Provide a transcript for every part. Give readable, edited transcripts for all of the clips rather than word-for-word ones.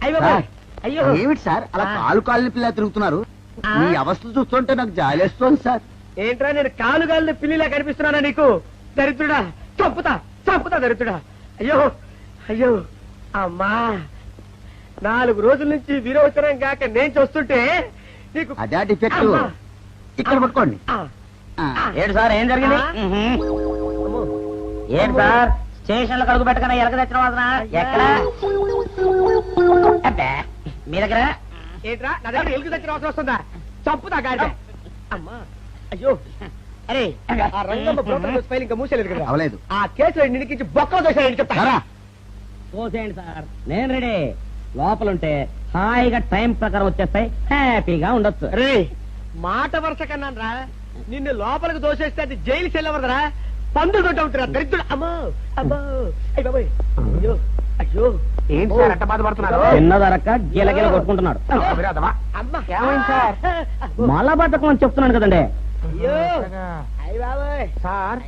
అయ్యో ఏమిటి సార్ అలా కాలు పిల్ల తిరుగుతున్నారు? మీ అవస్థ చూస్తుంటే నాకు జాలేస్తోంది సార్. ఏంట్రా నేను కాలుగాలిన పిల్లిలా కనిపిస్తున్నానా నీకు? దరిద్రుడా, చంపుతా చంపుతా దరిద్రుడా. అయ్యో అయ్యో అమ్మా, 4 రోజుల నుంచి విరోచనం కాక నేను చూస్తుంటే నీకు అదే డిఫెక్ట్. ఇక్కడ పట్టుకోండి. ఏంటి సార్ ఏం జరిగింది? ఏంటి సార్ స్టేషన్ లో కడుగు పెట్టకనే ఎలక తెచ్చిన వాసన ఎక్కడ? మీ దగ్గర ఏంట్రా నా దగ్గర ఎలుగు తెచ్చిన అవసరం వస్తుందా? చంపుతా గాడి. అమ్మా అయ్యో, అరే ఆ రంగమ్మ బ్రోకర్ ఫైల్ ఇంకా మూసేలేదు కదా? అవలేదు. ఆ కేసులో నిడికించి బొక్కలు దోశాడని చెప్తా. పోసేయండి సార్, నేను రెడీ. లోపలుంటే హాయిగా టైం ప్రకారం వచ్చేస్తాయి, హ్యాపీగా ఉండొచ్చు. రే మాట వరుస కన్నాను రా, నిన్ను లోపలికి దోసేస్తే అది జైలు చెల్లవరదరా, పందులు తోట ఉంటారా దరిద్రుడు. అమ్మో అమ్మో అయ్య బాబోయ్, అయ్యో అయ్యో. ఏంటి సార్ అట్ట బాధపడుతున్నారు? చిన్నదరక్క గీలగీల కొట్టుకుంటున్నాడు. మలబద్ధకం అని చెప్తున్నాను కదండి. అయ్యో అయ్య బాబోయ్. సార్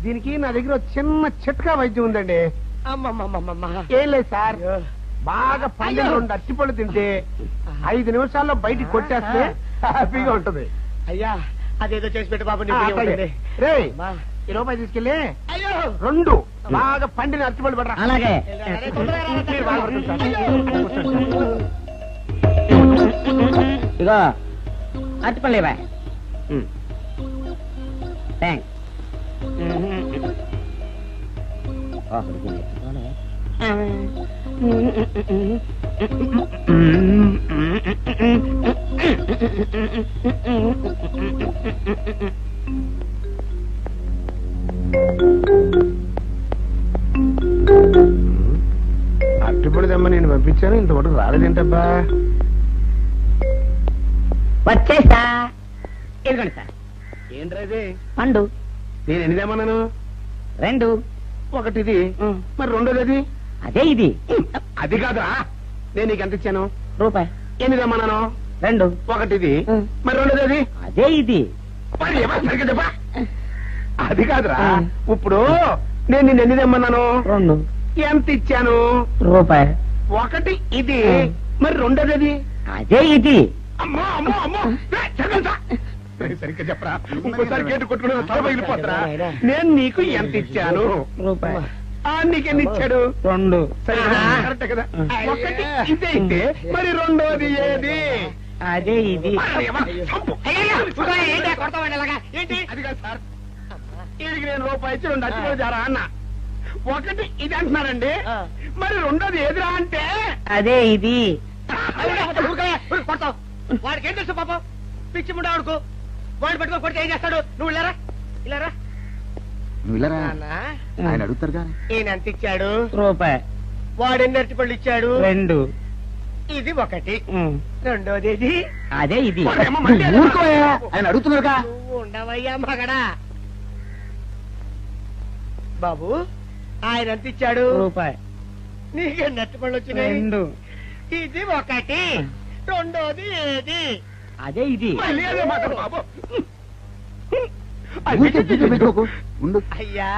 దీనికి నా దగ్గర చిన్న చిట్కా వైద్యం ఉందండి. అమ్మమ్మమ్మమ్మ. ఏం లేదు సార్, బాగా పండిన 2 అరటిపళ్ళు తింటే 5 నిమిషాల్లో బయటికి కొట్టేస్తే హ్యాపీగా ఉంటది. అయ్యా అదేదో చేసి పెట్టు బాబు. రే ఈ రూపాయి తీసుకెళ్ళి అయ్యో 2 బాగా పండిన అరటిపళ్ళు పడరా. అలాగే ఇగో అరటిపల్లి బాయ్. థ్యాంక్స్. అరటిపళ్ళు తెమ్మ నేను పంపించాను, ఇంతవరకు రాలేదేంటబ్బా? వచ్చేసా. ఇదిగోండి సార్. ఏంట్రా పండు. నేను ఎన్ని తెమ్మన్నాను? 2. ఒకటిది, మరి రెండోది అది? అదే ఇది. అది కాదురా, నేను నీకు ఎంత ఇచ్చాను? రూపాయి. ఎన్ని తెమ్మన్నాను? 2. ఒకటిది, మరి రెండోది అది? అదే ఇది. మరి సరిగ్గా చెప్పా. అది కాదురా, ఇప్పుడు నేను నిన్ను ఎన్ని తెమ్మన్నాను? 2. ఎంత ఇచ్చాను? రూపాయి. ఒకటి ఇది, మరి రెండోది అది? అదే ఇది. అమ్మో అమ్మో అమ్మో, సరిగ్గా చెప్పరా, ఇంకోసారి గేటు కొట్టుకుని తల పగిలిపోతారా? నేను నీకు ఎంత ఇచ్చాను? రూపాయి. నీకెన్ని ఇచ్చాడు? 2. సరేనా? కరెక్టే కదా? ఒకటి ఇదే అయితే మరి రెండోది ఏది? అదే ఇది. ఏంటి అది కాదు సార్, వీడికి నేను రూపాయి ఇచ్చి 2 అరటిపళ్ళు జారా అన్న. ఒకటి ఇది అంటున్నారండి, మరి రెండోది ఏదిరా అంటే? అదే ఇది. కొడతావు. వాడికి ఏం తెలుసు పాపం, పిచ్చి ముండా వాడుకో. వాడు పట్టుకొని కొడితే ఏం చేస్తాడు? నువ్వు ఇలారా ఇలారా. ఆయన అడుగుతారుగా. ఈయన ఎంత ఇచ్చాడు? రూపాయి. వాడు ఎన్ని అరటిపళ్ళు ఇచ్చాడు? 2. ఇది ఒకటి, రెండోది ఇది. అదే ఇది. ఆయన అడుగుతున్నారుగా. నువ్వు ఉండవయ్యా మగడా. బాబు ఆయన ఎంత ఇచ్చాడు? రూపాయి. నీకెన్ని అరటిపళ్ళు వచ్చినాయి? 2. ఇది ఒకటి, రెండోది ఏది? అదే ఇది. అయ్యా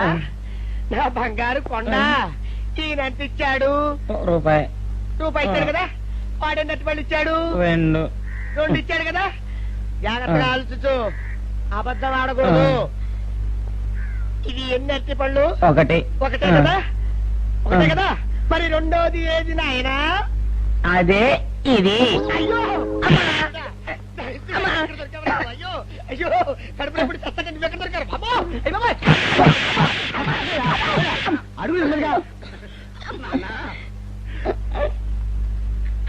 నా బంగారు కొండ, ఈయన ఎంత ఇచ్చాడు? రూపాయి. రూపాయి ఇచ్చాడు కదా. వాడెన్ని అరటిపళ్ళు ఇచ్చాడు? 2. 2 ఇచ్చాడు కదా. జాగ్రత్తగా ఆలోచించు, అబద్ధం ఆడకూడదు. ఇది ఎన్ని అరటిపళ్ళు? ఒకటే కదా. ఒకటే కదా. మరి రెండోది ఏది నాయనా? అదే ఇది. అయ్యో అయ్యో అయ్యో, కడుపులో ఇప్పుడు చస్తగా నువ్వు ఎక్కడ దొరికారు బాబు?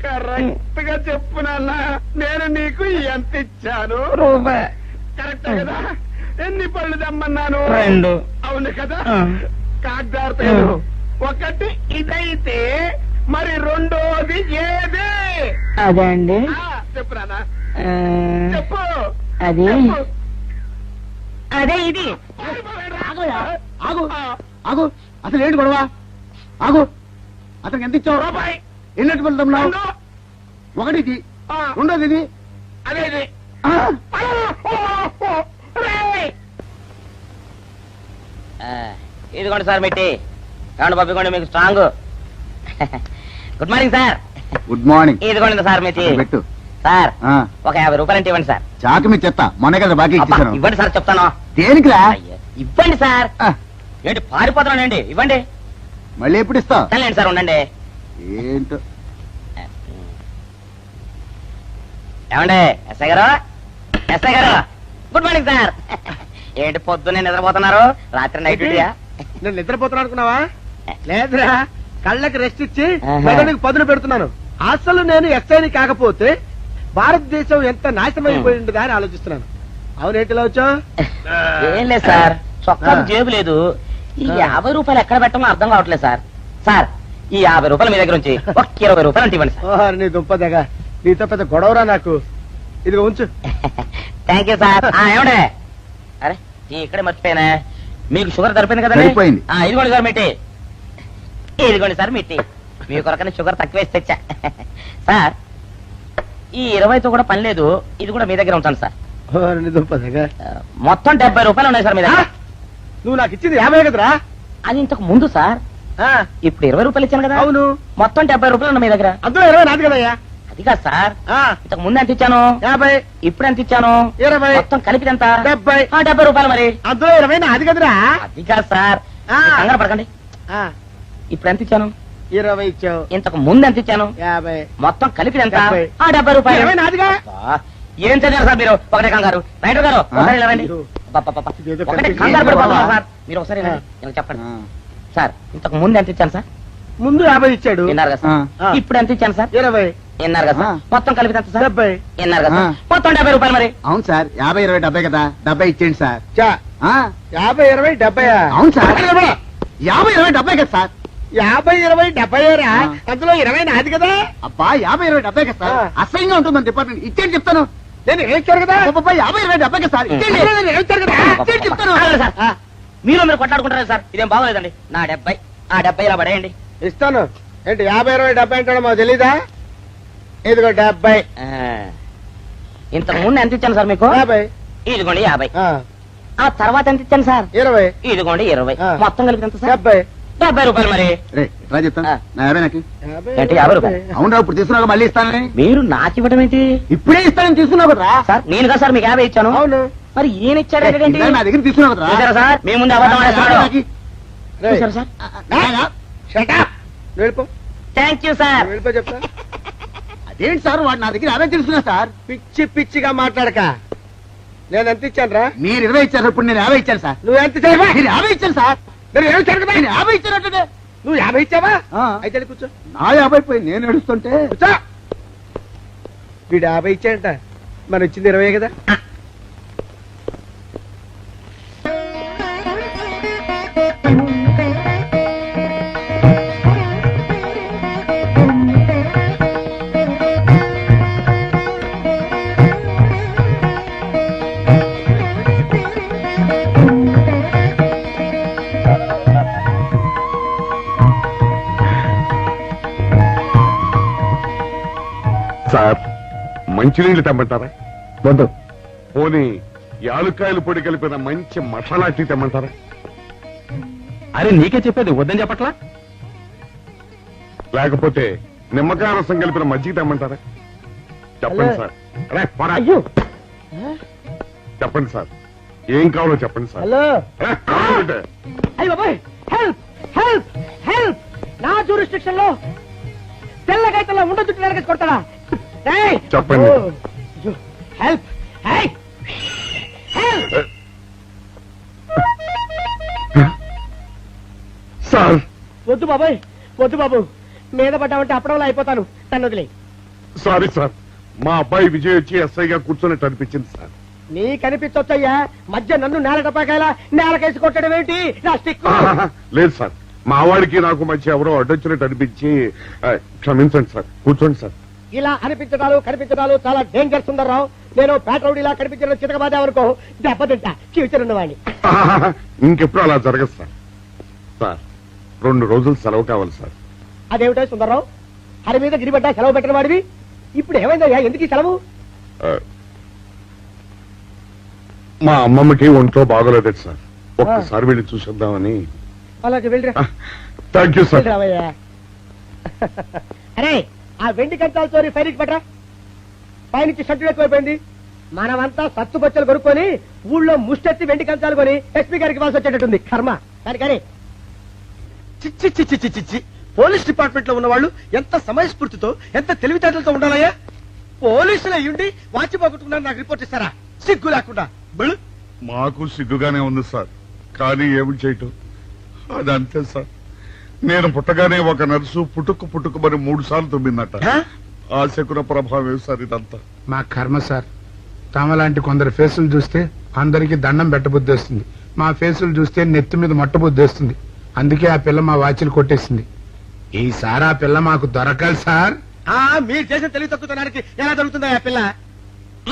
కరెక్ట్ గా చెప్పు నాన్న, నేను నీకు ఎంత ఇచ్చాను? రూపాయి. కరెక్ట్ కదా. ఎన్ని పళ్ళు తెమ్మన్నాను? 2. అవును కదా. కాగ్దారు ఒకటి ఇదైతే మరి రెండోది ఏది? అదే అండి. చెప్పు నాన్న, చెప్పు. అది అదే ఇది. ఆగు ఆగు, అసలు ఏంటి గొడవ? ఆగు, అతనికి ఎంత ఇచ్చావు? రూపాయి. ఎన్నట్టు వెళ్తున్నావు? ఒకటి ఇది, రెండోది ఇది, అదే ఇది. ఇదిగోండి సార్ మిట్టి. కాండి పంపించండి మీకు strong. Good morning sir. Good morning. ఇదిగోండి సార్ మీది. పెట్టు. సార్ ఆ, ఒక 50 రూపాయలు అంటే ఇవ్వండి సార్. చాకు మీ చెత్త మొన్న కదా బాకీ అబ్బా, ఇచ్చేసాను. ఇవ్వండి సార్ చెప్తాను. దేనికిరా? అయ్యో, ఇవ్వండి సార్. ఆ, ఏంటి పారిపోతున్నానండి? ఇవ్వండి. మళ్ళీ ఎప్పుడు ఇస్తావు? సరేండి సార్ ఉండండి. ఏంటో. ఏమండి ఎస్ఐ గారు, ఎస్ఐ గారు, గుడ్ మార్నింగ్ సార్. ఏంటి పొద్దున్నే నిద్రపోతున్నారు? రాత్రి నైట్ డ్యూటీయా? నేను నిద్రపోతున్నా అనుకున్నావా? లేదురా, కళ్ళకి రెస్ట్ ఇచ్చి ఆహా. మెదడుకి పదును పెడుతున్నాను. అసలు నేను ఎస్ఐని కాకపోతే భారతదేశం ఎంత నాశనం అయిపోయింది అని ఆలోచిస్తున్నాను. అవునేంటిలా వచ్చావు? ఏం లేదు సార్, చొక్కాకు ఆ. జేబు లేదు. ఈ ఆ. 50 రూపాయలు ఎక్కడ పెట్టమో అర్థం కావట్లేదు సార్. సార్ ఈ 50 రూపాయలు మీ దగ్గర నుంచి ఒక 20 రూపాయలు అంటే ఇవ్వండి సార్. ఓహో, నీ దుంపదగా, నీతో పెద్ద గొడవరా నాకు. ఇదిగో ఉంచు. Thank you sir. ఏమండే, అరే ఇక్కడే మర్చిపోయానా, మీకు షుగర్ సరిపోయింది కదండి? సరిపోయింది. ఇదిగోండి సార్ మిట్టి. ఇదిగోండి సార్ మిట్టి. మీ కొరకని షుగర్ తక్కువ వేసి తెచ్చా. సార్ ఈ 20తో కూడా పని లేదు, ఇది కూడా మీ దగ్గర ఉంటాను సార్. ఓ, నీ దుంపదగా. మొత్తం 70 రూపాయలు ఉన్నాయి సార్ మీ దగ్గర. నువ్వు నాకు ఇచ్చింది 50 కదరా? అది ఇంతకు ముందు సార్, ఆ, ఇప్పుడు 20 రూపాయలు ఇచ్చాను కదా. అవును. మొత్తం 70 రూపాయలు ఉన్నాయి మీ దగ్గర. అందులో 20 నాది కదయ్యా. అది కాదు సార్, ఆ, ఇంతకు ముందు ఎంత ఇచ్చాను, 50, ఇప్పుడు ఎంత ఇచ్చాను, 20, మొత్తం కలిపి ఎంత? 70. 70 రూపాయలు మరి. అందులో 20 నాది కదరా? అది కాదు సార్, ఆ. మీరు కంగారు పడకండి. ఆ, ఇప్పుడు ఎంత ఇచ్చాను, 20 ఇచ్చావు. ఇంతకు ముందు ఎంత ఇచ్చాను, 50. మొత్తం కలిపి ఎంత? 70. 70 రూపాయలు. 20 నాదిగా. అబ్బా, ఏం చదివారు సార్ మీరు? ఒకటే కంగారు. రైటర్ గారు ఒకసారి ఇలా రండి. అయ్యో. అబ్బబ్బబ్బ. ఇదేదో ఒకటే కనిపించింది. కంగారు పడిపోతున్నారు బాబా. సార్. మీరు ఒకసారి రండి. నాకు చెప్పండి ఆ, సార్, ఇంతకు ముందు ఎంత ఇచ్చాను సార్? ముందు 50 ఇచ్చాడు. విన్నారు కదా సార్? ఆ. ఇప్పుడు ఎంత ఇచ్చాను సార్? 20, విన్నారు కదా సార్? ఆ. మొత్తం కలిపి ఎంత సార్? 70. విన్నారు కదా సార్? ఆ. మొత్తం 70 రూపాయలు మరి. అవును సార్, 50, 20, 70 కదా. 70 ఇచ్చేయండి సార్. చా, ఆ, 50, 20, 70. అవును సార్. 50, 20, 70 కదా సార్. 50, 20, 70 రా. ఆ. అందులో 20 నాది కదా. అబ్బా 50, 20, 70 కదా సార్. ఆ. అసహ్యంగా ఉంటుంది డిపార్ట్మెంట్. ఇచ్చేయండి చెప్తాను. నేను ఏమిచ్చారు కదా? అబ్బబ్బా, 50, 20, 70 కదా సార్. ఇచ్చేయండి. నేను ఏమిచ్చారు కదా? ఇచ్చేయండి చెప్తాను. ఆగండి సార్. ఆ, మీరు కొట్లాడుకుంటారు సార్, ఇదేం బాగోలేదండి. నా 70, ఆ 70 ఇలా పడేయండి. ఇస్తాను. ఏంటి 50, 20, 70 అంటాడో మాకు తెలీదా? ఇదిగో 70. ఇంతకు ముందు ఎంత ఇచ్చాను సార్ మీకు? 50. ఇదిగోండి 50. ఆ, ఆ తర్వాత ఎంత ఇచ్చాను సార్? 20. ఇదిగోండి 20. ఆ. మొత్తం కలిపి ఎంత సార్? 70. 70 రూపాయలు మరి. రే రా చెప్తాను. ఆ. నా 50 నాకు. 50, ఏంటి, 50 రూపాయలు? అవును రా, ఇప్పుడు తీసుకున్నాక మళ్ళీ ఇస్తానని. మీరు నాకు ఇవ్వడం ఏంటి ఇప్పుడే ఇస్తానని తీసుకున్నావు కదా. సార్? నేను కదా సార్ మీకు 50 ఇచ్చాను. అవును. మరి ఈయన ఇచ్చాడు ఏంటి? ఇందాక నా దగ్గర తీసుకున్నావు కదా. చూసారా సార్, మీ ముందు అబద్ధం ఆడేస్తున్నాడు. రేయ్, చూసారా సార్? shut up. నువ్వు వెళ్ళిపో. Thank you sir. నువ్వు వెళ్ళిపో చెప్తా. అదేంటి సార్, వాడు నా దగ్గర 50 తీసుకున్నా సార్. పిచ్చి పిచ్చిగా మాట్లాడక. నేను ఎంత ఇచ్చాను రా? మీరు 20 ఇచ్చారు, ఇప్పుడు నేను 50 ఇచ్చాను సార్. నువ్వు ఎంత చేయవా? మీరు 50 ఇచ్చాను సార్. నేను ఏమి ఇచ్చాను కదా? నేను 50 ఇచ్చానంటే నువ్వు 50 ఇచ్చావా? ఆ. అయితే వెళ్ళి కూర్చో. నా 50 పోయి నేను ఏడుస్తుంటే. కూర్చో. వీడు 50 ఇచ్చాడంట, మనం ఇచ్చింది 20 కదా. సార్ మంచినీళ్ళు తెమ్మంటారా? వద్దు. పోనీ యాలుక్కాయలు పొడి కలిపిన మంచి మసాలా టీ తెమ్మంటారా? అరే నీకే చెప్పేది వద్దని చెప్పట్లా. లేకపోతే నిమ్మకాయ రసం కలిపిన మజ్జిగ తెమ్మంటారా? చెప్పండి హలో. సార్. అరే, పోరా. అయ్యో. చెప్పండి సార్, ఏం కావాలో చెప్పండి సార్. హలో. అరే, కావాలంటే. అయ్య బాబాయ్, హెల్ప్ హెల్ప్ హెల్ప్. నా జ్యూరిస్డిక్షన్ లో తెల్ల గైతల్లో ఉండొద్దు తిరగేసి కొడతాడా? ఏయ్! చెప్పండి. ఓ, అయ్యో, హెల్ప్. ఏయ్! హెల్ప్. సార్ వద్దు బాబాయ్, వద్దు బాబు. మీద పడ్డామంటే అప్పడంలో అయిపోతాను. తను వదిలే. సారీ సార్, మా అబ్బాయి విజయ్ వచ్చి ఎస్ఐగా కూర్చున్నట్టు అనిపించింది సార్. నీ కనిపించొచ్చయ్యా, మధ్య నన్ను నేల టపాకాయలా నేలకేసి కొట్టడం ఏంటి? నా స్టిక్. లేదు సార్, మా వాడికి నాకు మధ్య ఎవరో అడ్డొచ్చినట్టు అనిపించి క్షమించండి సార్. కూర్చోండి సార్. ఇలా అనిపించడాలు కనిపించడాలు చాలా డేంజర్ సుందర్రావు. నేను పేట్రౌడీలా కనిపించడం చితకబాదామనుకో దెబ్బతింటా ఫ్యూచర్ ఉన్నవాడిని. ఇంకెప్పుడు అలా జరగదు సార్. సార్ 2 రోజులు సెలవు కావాలి సార్. అదేమిటో సుందర్రావు, హరి మీద గిరిబడ్డా సెలవు పెట్టిన వాడివి. ఇప్పుడు ఏమైందయ్యా, ఎందుకు ఈ సెలవు? ఆ, మా అమ్మమ్మకి ఒంట్లో బాగోలేదు సార్. ఒక్కసారి వెళ్ళి చూసొద్దామని. అలాగే వెళ్ళిరా. Thank you sir. వెళ్ళిరావయ్యా. అరే ఆ వెండి కంచాల చోరీ ఫైరికి పట్రా. పైనుంచి షట్టు ఎక్కువైపోయింది. మనమంతా సత్తుబొచ్చలు కొనుక్కొని ఊళ్ళో ముష్టెత్తి వెండి కంచాలు కొని ఎస్పీ గారికి ఇవ్వాల్సి వచ్చేటట్టుంది. కర్మ కానీ చిచ్చి చిచ్చి చిచ్చి చిచ్చి. పోలీస్ డిపార్ట్మెంట్ లో ఉన్న వాళ్ళు ఎంత సమయస్ఫూర్తితో ఎంత తెలివితేటలతో ఉండాలయ్యా. పోలీసులు అయ్యుండి వాచి పోగొట్టుకున్నారు నాకు రిపోర్ట్ ఇస్తారా? సిగ్గు లేకుండా. బళ్ళు. మాకు సిగ్గుగానే ఉంది సార్, కానీ ఏమి చేయటం అదంతే సార్. నేను పుట్టగానే ఒక నర్సు పుట్టుకు మరి 3 సార్లు తుమ్మిందట. ఆ శకున ప్రభావం సార్ ఇదంతా. మా కర్మ సార్. తమలాంటి కొందరు ఫేసులు చూస్తే అందరికి దండం పెట్టబుద్ధి వస్తుంది. మా ఫేసులు చూస్తే నెత్తి మీద మట్టబుద్ధి వస్తుంది. అందుకే ఆ పిల్ల మా వాచిలు కొట్టేసింది. ఈసారి ఆ పిల్ల మాకు దొరకాలి సార్. మీరు చేసిన తెలివి తక్కువతనానికి ఎలా దొరుకుతుందా ఆ పిల్ల?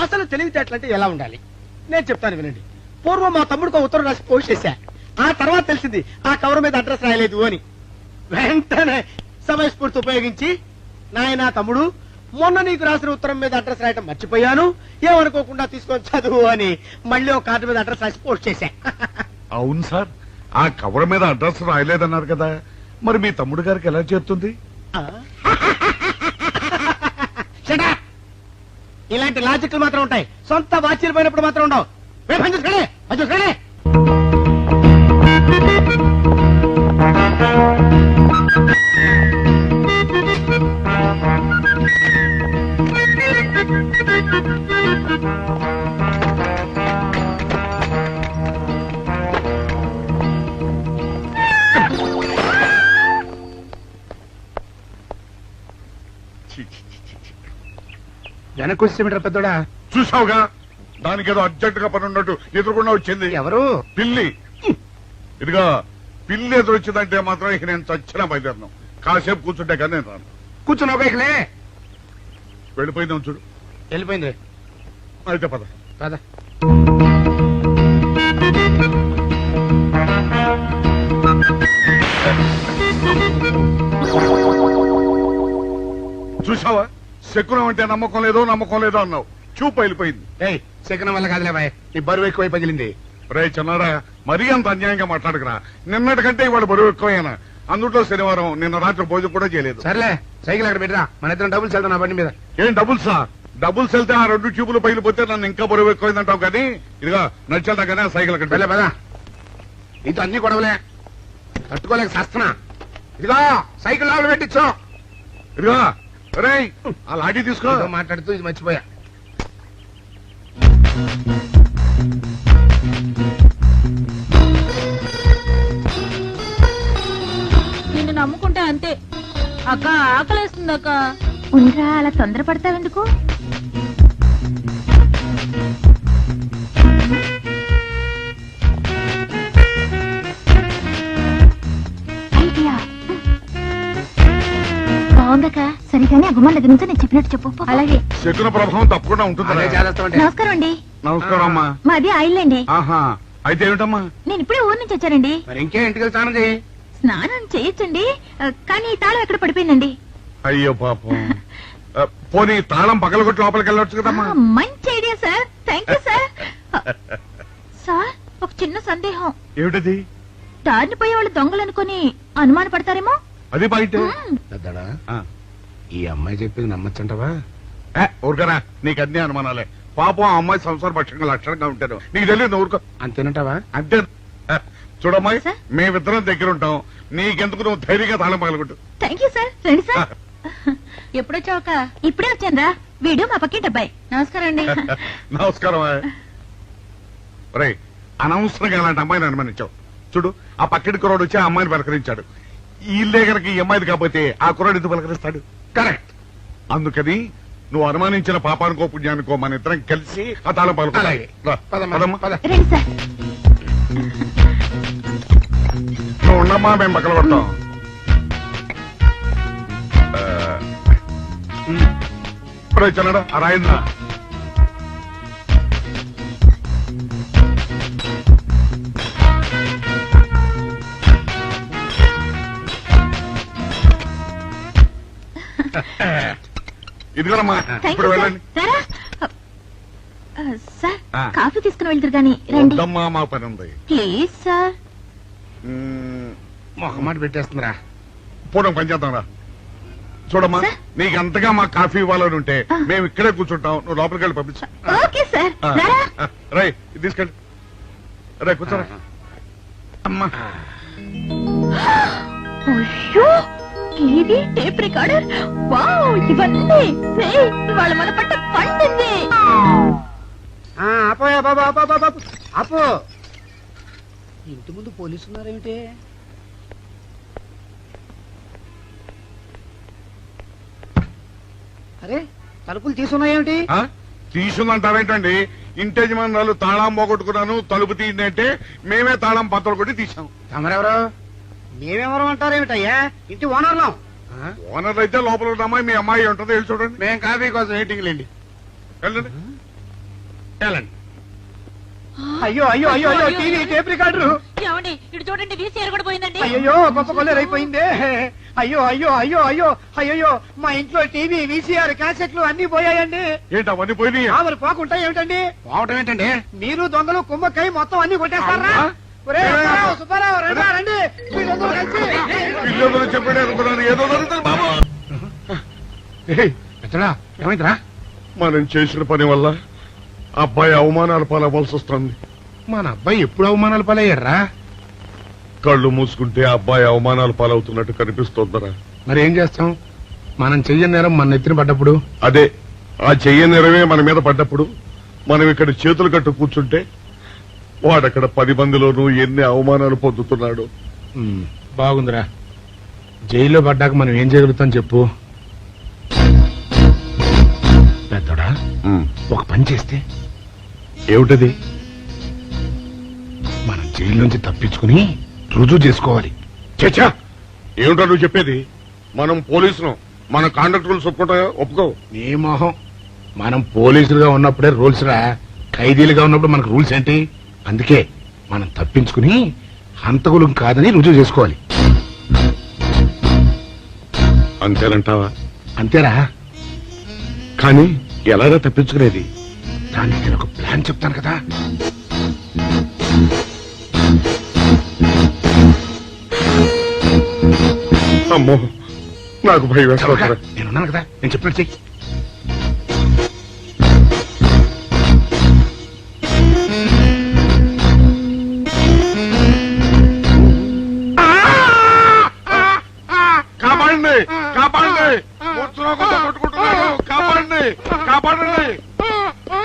అసలు తెలివితేటలంటే ఎలా ఉండాలి నేను చెప్తాను వినండి. పూర్వం మా తమ్ముడికి ఉత్తరం రాసి పోస్ట్ చేశా. ఆ తర్వాత తెలిసింది ఆ కవర్ మీద అడ్రస్ రాయలేదు అని. వెంటనే సమయస్ఫూర్తి ఉపయోగించి, నాయనా తమ్ముడు, మొన్న నీకు రాసిన ఉత్తరం మీద అడ్రస్ రాయటం మర్చిపోయాను, ఏమనుకోకుండా తీసుకొని చదువు అని మళ్ళీ ఒక కార్డు మీద అడ్రస్ రాసి పోస్ట్ చేశా. అవును సార్, ఆ కవర్ మీద అడ్రస్ రాయలేదన్నారు కదా, మరి మీ తమ్ముడు గారికి ఎలా చేరుతుంది? ఇలాంటి లాజిక్లు మాత్రం ఉంటాయి, సొంత వాచీలు పోయినప్పుడు మాత్రం ఉండవు. వెనక్కి వచ్చేమిట్రా పెద్దోడా? చూసావుగా, దానికేదో అర్జెంట్ గా పని ఉన్నట్టు ఎదురుకుండా వచ్చింది. ఎవరు? పిల్లి. ఇదిగా పిల్లి ఎదురొచ్చిందంటే మాత్రం ఇక నేను చచ్చిన బయలుదేరను. కాసేపు కూర్చుంటే కానీ నేను రాను. కూర్చున్నావు బైక్లే. వెళ్ళిపోయిందాం చూడు. వెళ్ళిపోయింది. అయితే పద. పద. చూసావా, శకునం అంటే నమ్మకం లేదో అన్నావు. చూపు వెళ్ళిపోయింది. ఏయ్, శకనం వల్ల కాదులే బాయ్, నీ బరువు ఎక్కువై పగిలింది. రే చిన్నారా, మరీ అంత అన్యాయంగా మాట్లాడకురా. నిన్నటికంటే ఇవాళ బరువు ఎక్కువైనా. అందులో శనివారం నిన్న రాత్రి భోజనం కూడా చేయలేదు. సర్లే, సైకిల్ అక్కడ పెట్టరా, మన ఇద్దరం డబ్బులు వెళ్తాం నా బండి మీద. ఏం డబుల్సా? డబుల్స్ వెళ్తే ఆ 2 ట్యూబులు పగిలిపోతే నన్ను ఇంకా బరువు ఎక్కువైందంటావు. కానీ ఇదిగా నడిచెళ్తా కానీ ఆ సైకిల్ అక్కడ వెళ్ళే పదా. నీతో అన్ని గొడవలే, తట్టుకోలేక సస్తున్నా. ఇదిగో సైకిల్ లోపల పెట్టించు. ఇదిగా రే, ఆ లాఠీ తీసుకో. ఏదో మాట్లాడుతూ ఇది మర్చిపోయా. నిన్ను నమ్ముకుంటే అంతే అక్క. ఆకలేస్తుంది అక్క. ఉండరా, అలా తొందరపడతావెందుకు? ఐడియా బాగుందక్క. సరిగానే ఆ గుమ్మం దగ్గర నుంచి నేను చెప్పినట్టు చెప్పు. అలాగే. శకున ప్రభావం తప్పకుండా ఉంటుంది. అదే చేస్తామంటే. నమస్కారం అండి. నమస్కారం అమ్మా. మాది ఆయిల్ అండి. ఆహా, అయితే ఏమిటమ్మా? నేను ఇప్పుడే ఊరు నుంచి వచ్చానండి. మరి ఇంకే ఇంటికి వెళ్ళి స్నానం చేయి. స్నానం చేయొచ్చండి, కానీ తాళం ఎక్కడ పడిపోయిందండి. అయ్యో పాపం. పోనీ తాళం పగలగొట్టి లోపలికి వెళ్ళొచ్చు కదమ్మా. మంచి idea sir, thank you sir. Sir, ఒక చిన్న సందేహం. ఏమిటది? దారిని పోయే వాళ్ళు దొంగలు అనుకుని అనుమాన పడతారేమో. అది బయట. పెద్దడా, ఈ అమ్మాయి చెప్పింది నమ్మచ్చంటవా? ఊరుకరా, నీకు అన్ని అనుమానాలే. పాపం ఆ అమ్మాయి సంసార పక్షంగా లక్షణంగా ఉంటారు. నీకు తెలియదు. ఊరుకో. అంతేనంటావా? అంతే. చూడమ్మాయి, సార్? మేమిద్దరం దగ్గర ఉంటాం. నీకెందుకు, నువ్వు ధైర్యంగా తాళం పగలగొట్టు. Thank you sir. రండి సార్. ఎప్పుడొచ్చావక్క? ఇప్పుడే వచ్చాను రా. వీడు మా పక్కింటి అబ్బాయి. నమస్కారం అండి. నమస్కారం. రే, అనవసరంగా అలాంటి అమ్మాయిని అనుమానించావు. చూడు, ఆ పక్కింటి కుర్రాడు వచ్చి ఆ అమ్మాయిని పలకరించాడు. ఈ ఇల్లే కనుక ఈ అమ్మాయిది కాకపోతే ఆ కుర్రాడు ఎందుకు పలకరిస్తాడు? కరెక్ట్. అందుకని నువ్వు అనుమానించిన పాపానికో పుణ్యానికో మన ఇద్దరం కలిసి ఆ తాళం పలుకు. అలాగే. పదమ్మా, పద. రండి సార్. నువ్వు ఉండమ్మా, మేము పక్కన పడతాం. ఇప్పుడే చిన్నడా ఆ రాయిందా? ఇదిగోనమ్మా, థ్యాంక్ ఇప్పుడు యూ సార్. వెళ్ళండి. రారా. సార్, ఆ. కాఫీ తీసుకుని వెళ్తారు గాని రండి వద్దమ్మా, మా పని ఉంది. Please sir. మొహమాట పెట్టేస్తుందిరా. పూడం పని చేద్దాం రా. చూడమ్మా సార్? నీకు అంతగా మా కాఫీ ఇవ్వాలని ఉంటే మేము ఇక్కడే కూర్చుంటాం నువ్వు లోపలికి వెళ్ళి పంపించు ఓకే సార్ రారా. రై ఇది తీసుకెళ్ళి రే కూర్చోరా అమ్మా అయ్యో టీవీ టేప్ రికార్డర్ వావ్ ఇవన్నీ రేయ్, ఇవాళ మన పట్ట పండింది. ఆపోయా బాబా బాబు ఆపో. ఇంటి ముందు పోలీసులు ఉన్నారేమిటి? అరే తలుపులు తీసున్నాయేమిటి? తీసుందంటారేంటండి ఇంటి యజమానులు తాళం పోగొట్టుకున్నాను తలుపు తీయండి అంటే మేమే తాళం పత్తలు కొట్టి తీసాం. తమరెవరు? మేమెవరు అంటారేమిటయ్యా? ఇంటి ఓనర్లం. ఓనర్ అయితే లోపల ఉన్న అమ్మాయి మీ అమ్మాయి ఉంటుంది వెళ్ళి చూడండి. మేము కాఫీ కోసం మీటింగ్ లేండి. వెళ్ళండి వెళ్ళండి. అయ్యో అయ్యో అయ్యో అయ్యో టీవీ టేప్ రికార్డరు ఏమండి ఇటు చూడండి వీసీఆర్ కూడా పోయిందండి. అయ్యో గొప్ప కొల్లేరు అయిపోయిందే. అయ్యో అయ్యో అయ్యో అయ్యో అయ్యో మా ఇంట్లో టీవీ వీసీఆర్ క్యాసెట్లు అన్ని పోయాయండి. ఏంటి అవన్నీ పోయినాయి? మరి పోకుంటా ఏమిటండి? పోవటం ఏంటండి? మీరు దొంగలు కుమ్మక్కై మొత్తం అన్ని కొట్టేస్తారా? ఒరేయ్, సుబ్బారావు, సుబ్బారావు, రండి, రండి. మీరందరూ కలిసి పిల్లలు చెప్పాడు అనుకున్నాను ఏదో జరుగుతుంది బాబు. ఎత్తడా ఏమైందిరా? మనం చేసిన పని వల్ల అబ్బాయి అవమానాలు పాలవలసి వస్తుంది. మన అబ్బాయి ఎప్పుడు అవమానాలు పాలయ్యారా? కళ్ళు మూసుకుంటే అబ్బాయి అవమానాలు పాలవుతున్నట్టు కనిపిస్తోందరా. మరి ఏం చేస్తాం? మనం చెయ్యని నేరం మన నెత్తిన పడ్డప్పుడు అదే ఆ చెయ్య నెరవే మన మీద పడ్డప్పుడు మనం ఇక్కడ చేతులు కట్టు కూర్చుంటే వాడక్కడ 10 మందిలోనూ ఎన్ని అవమానాలు పొందుతున్నాడు. బాగుందిరా. జైల్లో పడ్డాక మనం ఏం చేయగలుగుతాం చెప్పు? పెద్దోడా ఒక పని చేస్తే ఏమిటది? మనం జైలు నుంచి తప్పించుకుని రుజువు చేసుకోవాలి. చచ్చా ఏమిటో నువ్వు చెప్పేది? మనం పోలీసులు మన కాంట్రాక్టర్లు ఒప్పుకో. నీ మొహం. మనం పోలీసులుగా ఉన్నప్పుడే రూల్స్ రా. ఖైదీలుగా ఉన్నప్పుడు మనకు రూల్స్ ఏంటి? అందుకే మనం తప్పించుకుని హంతకులం కాదని రుజువు చేసుకోవాలి. అంతేనంటావా? అంతేరా. కానీ ఎలాగా తప్పించుకునేది? దానికి నేను ఒక ప్లాన్ చెప్తాను కదా. అమ్మో నాకు భయం వేస్తా. నేనున్నాను కదా, నేను చెప్పినట్టు చెయ్యి. కాపాడండి కాపాడండి కొట్టుకుంటున్నాడు. కాపాడండి కాపాడండి.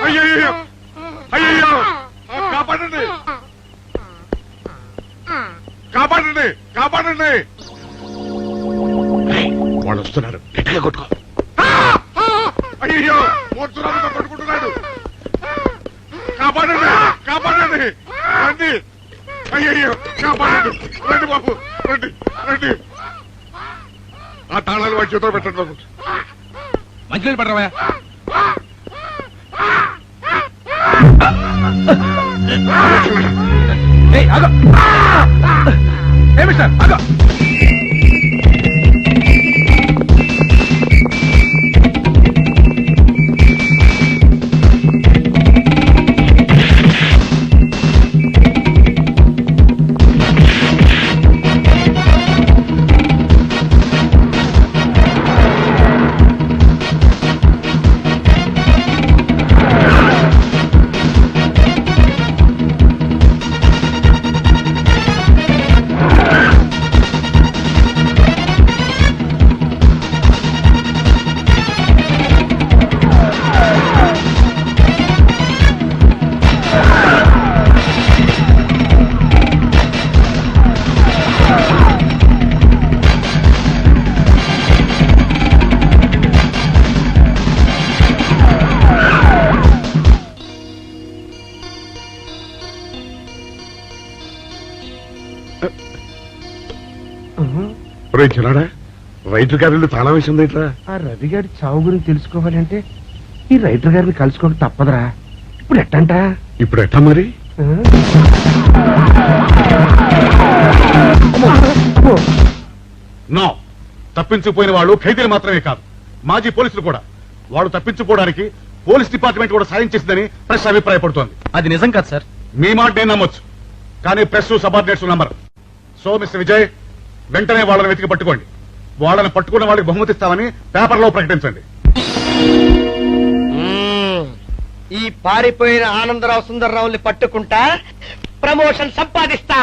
అయ్యయ్యో అయ్యయ్యో కాపాడండి కాపాడండి కాపాడండి. వాళ్ళు వస్తున్నారు, గట్టిగా కొట్టుకో. అయ్యో మూర్తురాలతో కొట్టుకుంటున్నాడు. కాపాడండి కాపాడండి రండి. అయ్యయ్యో కాపాడండి. రండి బాబు రండి రండి. ఆ తాళాలు వాడి చేతిలో పెట్టండి బాబు. మంచినీళ్ళు పడరావా? ఏమి సార్ ఆగో. చిన్నాడా రైటర్ గారి తాళం వేసింది ఇట్లా. ఆ రవి గారి చావు గురించి తెలుసుకోవాలంటే ఈ రైటర్ గారిని కలుసుకోవడం తప్పదురా. ఇప్పుడు ఎట్టంట? ఇప్పుడు ఎట్టా మరి? నో, తప్పించిపోయిన వాళ్ళు ఖైదీలు మాత్రమే కాదు, మాజీ పోలీసులు కూడా. వాడు తప్పించుకోవడానికి పోలీస్ డిపార్ట్మెంట్ కూడా సాయం చేసిందని ప్రెస్ అభిప్రాయపడుతోంది. అది నిజం కాదు సార్. మీ మాట నేను నమ్మొచ్చు, కానీ press subordinates number. So mister Vijay, వెంటనే వాళ్ళని వెతికి పట్టుకోండి. వాళ్ళని పట్టుకున్న వాళ్ళకి బహుమతి ఇస్తామని పేపర్లో ప్రకటించండి. ఈ పారిపోయిన ఆనందరావు సుందర్రావుని పట్టుకుంటా ప్రమోషన్ సంపాదిస్తా.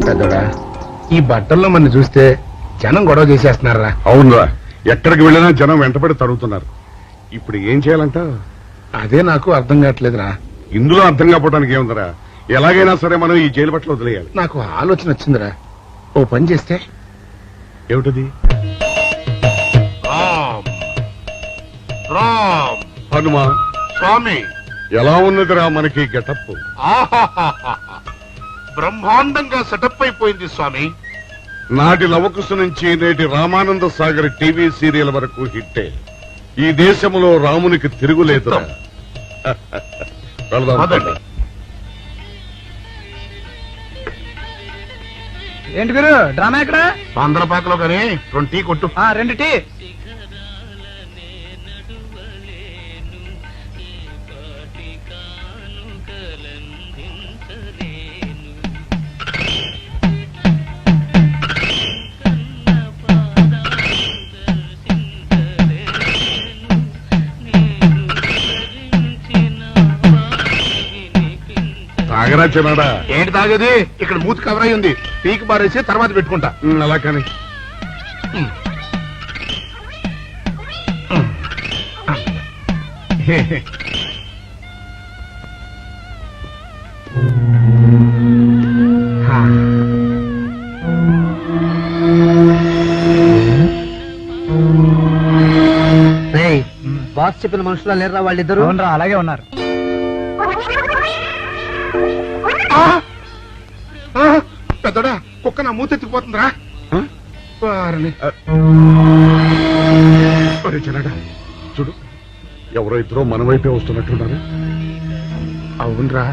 పెద్దడా, ఈ బట్టల్లో మన చూస్తే జనం గొడవ చేసేస్తున్నారా? అవునురా, ఎక్కడికి వెళ్ళినా జనం వెంటబడి తరుగుతున్నారు. ఇప్పుడు ఏం చేయాలంట? అదే నాకు అర్థం కావట్లేదురా. ఇందులో అర్థం కాకపోవడానికి ఏముందరా, ఎలాగైనా సరే మనం ఈ జైలు బట్టలు వదిలేయాలి. నాకు ఆలోచన వచ్చిందిరా. ఓ పని చేస్తే ఏమిటది? హనుమా స్వామి, ఎలా ఉన్నదిరా మనకి గెటప్? బ్రహ్మాండంగా సెటప్ అయిపోయింది స్వామి. నాటి లవకుశ నుంచి నేటి రామానంద సాగర్ టీవీ సీరియల్ వరకు హిట్టే. ఈ దేశంలో రామునికి తిరుగులేదురా. వెళదాం. ఏంటి గురు డ్రామా ఎక్కడ? ఆంధ్రపాకలో కానీ 2 టీ కొట్టు. 2 టీ. తాగరా చిన్నాడా? ఏంటి తాగేది? ఇక్కడ మూతి కవర్ అయి ఉంది. పీకి పారేసి తర్వాత పెట్టుకుంటా. అలా కానీ బాస్ చెప్పిన మనుషులా లేరా వాళ్ళిద్దరు? అలాగే ఉన్నారు. పెద్దడా, కుక్క నా మూతెత్తిపోతుందిరా. చిన్నాడా చూడు, ఎవరో ఇద్దరు మన వైపే వస్తున్నట్టున్నారు. అవునరా,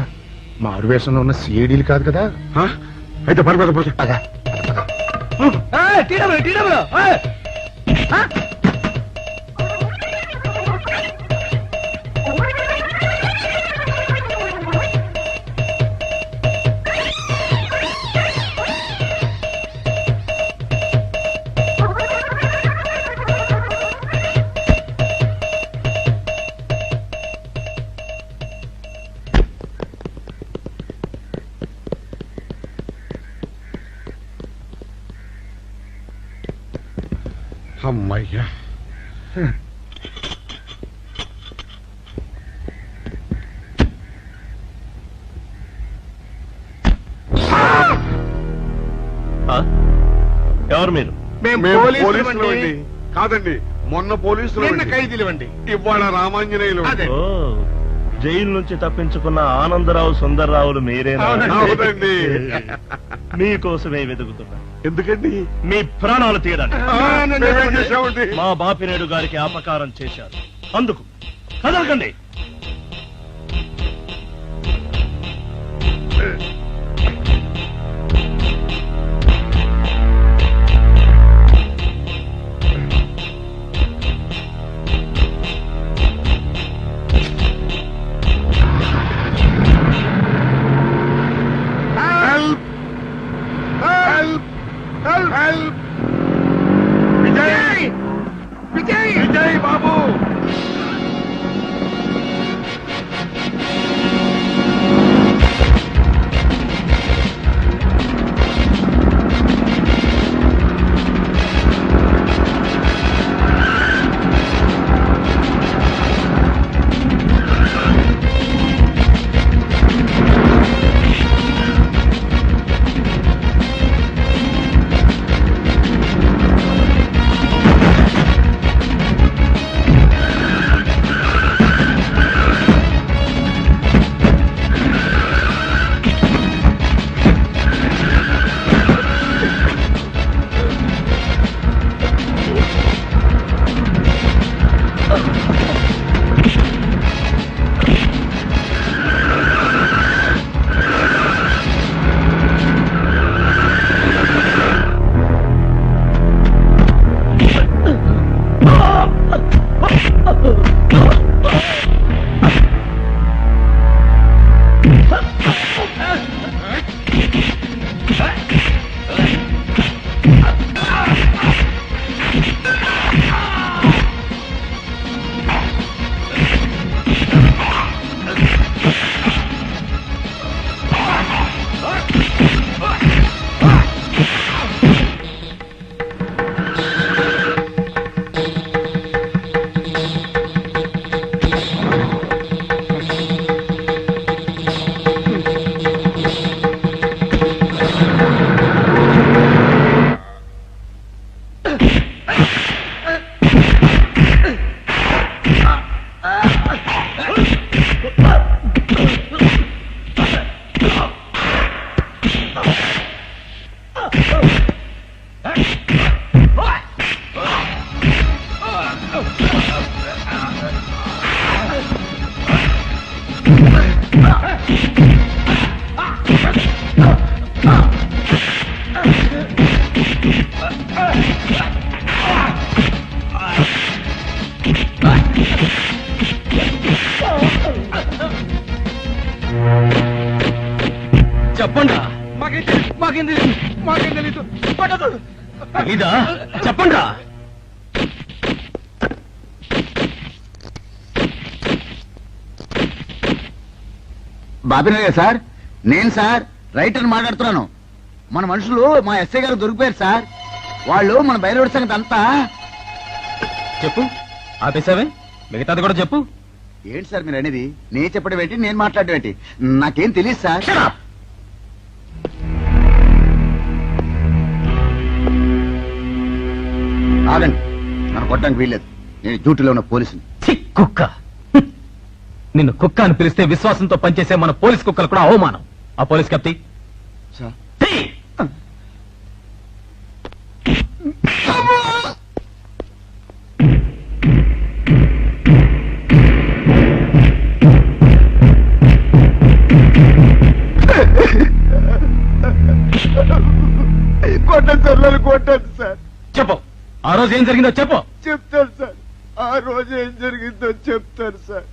మారు వేషంలో ఉన్న సీడీలు కాదు కదా. అయితే పర్వాలేదు. అమ్మయ్యా, ఎవరు మీరు? మేము పోలీసులమండి. కాదండి, మొన్న పోలీసులు ఖైదీలు. ఇవాళ రామాంజనేయులు. ఓ, జైలు నుంచి తప్పించుకున్న ఆనందరావు సుందర్రావులు మీరేనా? అవునండి. మీకోసమే వెతుకుతున్నా. ఎందుకండి? మీ ప్రాణాలు తీయడానికి. మేమేం చేశామండి? మా బాపినేడు గారికి అపకారం చేశారు, అందుకు కదలకండి. విజయ్ బాబు, చెప్పండి మాకేం తెలీదు తెలీదా చెప్పండి బాబినయ్య సార్, నేను సార్ రైటర్ మాట్లాడుతున్నాను. మన మనుషులు మా ఎస్ఐ గారు దొరికిపోయారు సార్. వాళ్ళు మన బయలుదేరి సంగతి అంతా చెప్పు. ఆపేసావే, మిగతాది కూడా చెప్పు. ఏంటి సార్ మీరు అనేది? నేను చెప్పడం ఏంటి, నేను మాట్లాడడం ఏంటి? నాకేం తెలియదు సార్. ఆగండి, నన్ను కొట్టడానికి వీల్లేదు. నేను డ్యూటీలో ఉన్న పోలీసుని. కుక్క నిన్ను కుక్క అని పిలిస్తే విశ్వాసంతో పనిచేసే మన పోలీస్ కుక్కలు కూడా అవమానం. ఆ పోలీస్ కప్తి సార్ కొట్టండి సార్, నన్ను కొట్టండి సార్. చెప్పు, ఆ రోజు ఏం జరిగిందో చెప్పు. చెప్తాను సార్, ఆ రోజు ఏం జరిగిందో చెప్తాను సార్.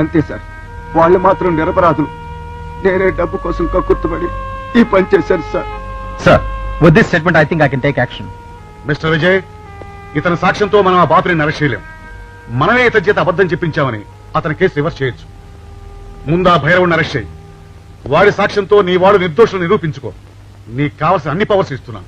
అంతే సార్, వాళ్ళు మాత్రం నిరపరాధులు. నేనే డబ్బు కోసం కక్కుర్తుపడి ఈ పని చేశాను sir. Sir, with this statement I think I can take action. Mister Vijay, ఇతని సాక్ష్యంతో మనం ఆ బాపుని అరెస్ట్ చేయలేం. మనమే ఇతని చేత అబద్ధం చెప్పించామని అతని కేసు రివర్స్ చేయొచ్చు. ముందు ఆ భైరవుని అరెస్ట్ చేయి. వాడి సాక్ష్యంతో నీ వాడు నిర్దోషులు నిరూపించుకో. నీకు కావాల్సిన అన్ని పవర్స్ ఇస్తున్నాను.